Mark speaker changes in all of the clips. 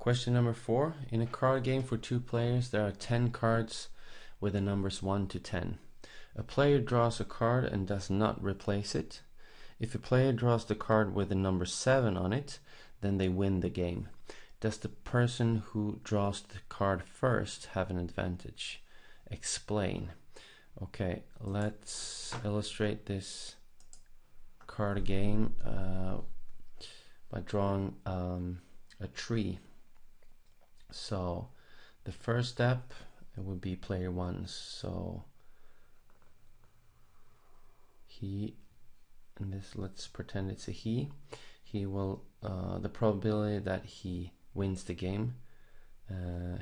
Speaker 1: Question number 4. In a card game for 2 players, there are 10 cards with the numbers 1 to 10. A player draws a card and does not replace it. If a player draws the card with the number 7 on it, then they win the game. Does the person who draws the card first have an advantage? Explain. Okay, let's illustrate this card game by drawing a tree. So the first step, it would be player 1. So he, and this, let's pretend it's a he will, the probability that he wins the game,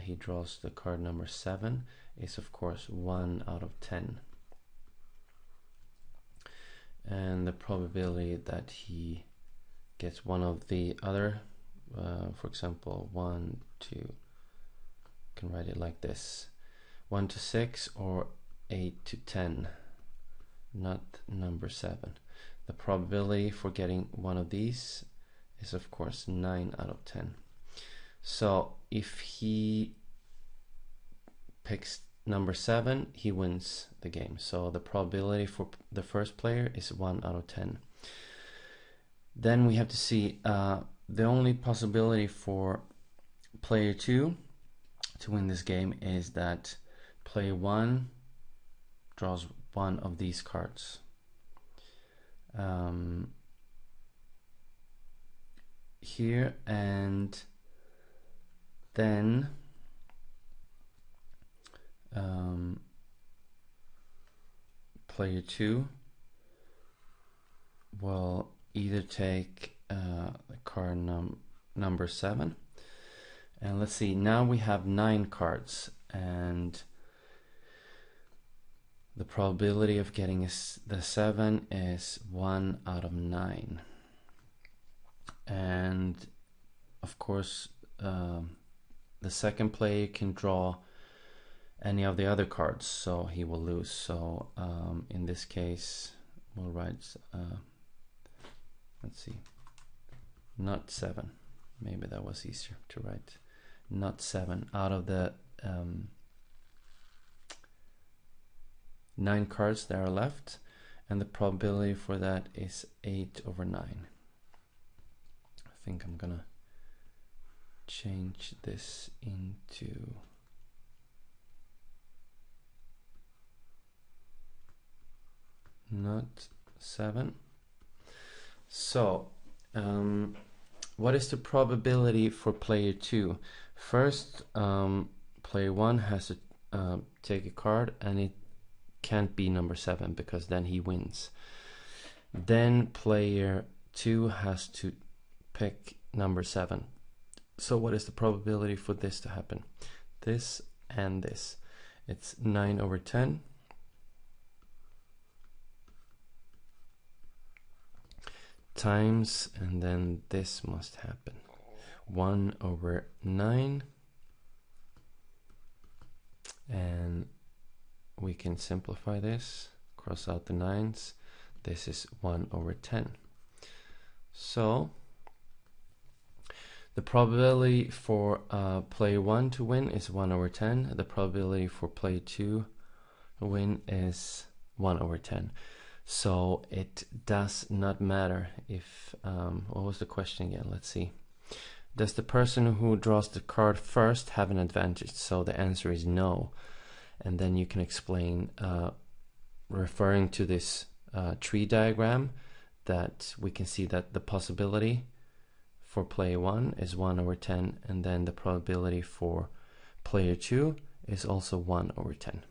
Speaker 1: he draws the card number 7, is of course 1 out of 10. And the probability that he gets one of the other, for example 1 to, can write it like this, 1 to 6 or 8 to 10, not number 7. The probability for getting one of these is of course 9 out of 10. So if he picks number 7, he wins the game. So the probability for the first player is 1 out of 10. Then we have to see the only possibility for player 2 to win this game is that player 1 draws one of these cards. Here, and then player 2 will either take the card number 7, and let's see, now we have 9 cards, and the probability of getting the 7 is 1 out of 9. And of course the second player can draw any of the other cards, so he will lose. So in this case we'll write let's see, not 7. Maybe that was easier to write. Not 7 out of the 9 cards that are left, and the probability for that is 8 over 9. I think I'm gonna change this into not 7. So what is the probability for player 2? First, player 1 has to take a card, and it can't be number 7 because then he wins. Then player 2 has to pick number 7. So what is the probability for this to happen? This and this. It's 9 over 10 times, and then this must happen, 1 over 9, and we can simplify this, cross out the 9s. This is 1 over 10. So the probability for player 1 to win is 1 over 10. The probability for player 2 to win is 1 over 10. So it does not matter if, what was the question again? Let's see. Does the person who draws the card first have an advantage? So the answer is no. And then you can explain, referring to this tree diagram, that we can see that the possibility for player 1 is 1 over 10, and then the probability for player 2 is also 1 over 10.